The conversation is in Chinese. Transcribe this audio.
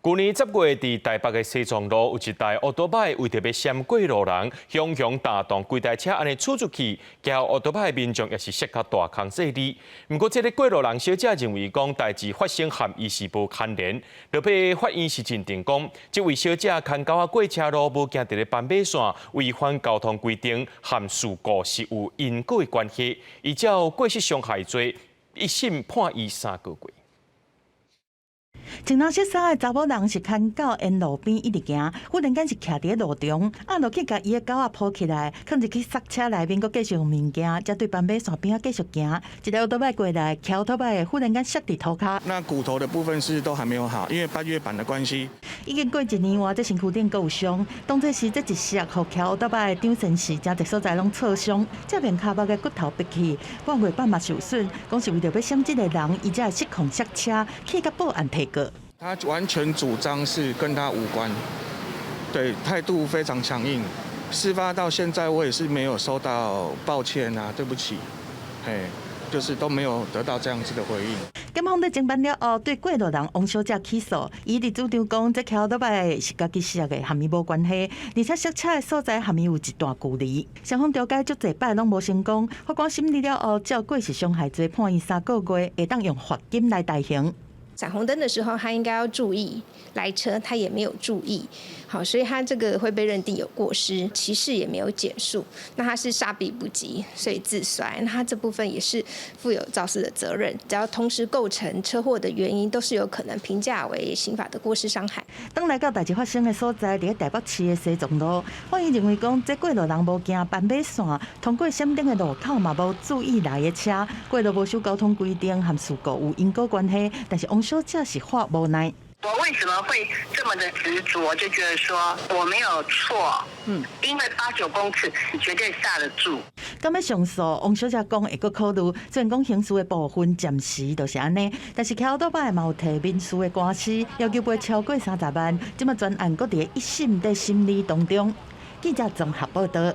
去年10月，伫台北的西藏路有一台奥多拜为着要闪过路人，汹汹打动规台车安尼出去，骑奥多拜的民众也是摔到大空细哩。不过，这个过路人小姐认为讲代志发生和伊是无牵连，落尾法院是认定讲，这位小姐牵狗仔过车路无行伫咧斑马线，违反交通规定，和事故是有因果的关系，依照过失伤害罪，一审判伊3个月。穿蓝色衫的查某人是牵狗沿路边一直行，忽然间是徛伫路中，按落去甲伊的狗仔抱起来，放入去刹车内面，佮继续用物件，才对斑马线边仔继续行。一个奥多拜过来，骑奥多拜的忽然间摔伫涂骹。那骨头的部分是都还没有好，因为半月板的关系。已经过1年外，这身躯顶阁有伤，当作是这一摔，互骑奥多拜的张先生真侪所在拢挫伤，正面骹目的骨头拔去，半月板嘛受损。讲是为着要闪这个人，伊才会失控刹车，去甲报案提告。他完全主张是跟他无关，对，态度非常强硬。事发到现在，我也是没有收到抱歉啊，对不起，嘿，就是都没有得到这样子的回应。检方在侦办了后，对过路人王小姐起诉，伊伫主张讲，这骑奥多拜是家己摔的，和伊无关系，而且摔车的所在和伊有一段距离。双方调解足侪摆拢无成功，法官审理了后，照过失伤害罪判伊3个月，会当用罚金来代刑。闪红灯的时候，他应该要注意来车，他也没有注意，好，所以他这个会被认定有过失，骑士也没有减速，那他是刹避不及，所以自摔，那他这部分也是负有肇事的责任，只要同时构成车祸的原因，都是有可能评价为刑法的过失伤害。当来到代志发生的所在，伫台北市的西藏路，法院认为讲，这过路人无行斑马线，通过闪灯的路口嘛无注意来的车，过路无守交通规定，和事故有因果关系，但是王小姐是法无奈。我为什么会这么的执着？就觉得说我没有错，因为8、9公尺绝对刹得住。敢要上诉，王小姐讲会阁考虑，虽然讲刑事的部分暂时就是安尼，但是骑奥多拜嘛有提民事的官司，要求赔超过30万，即么专案阁伫1审在审理当中。记者综合报道。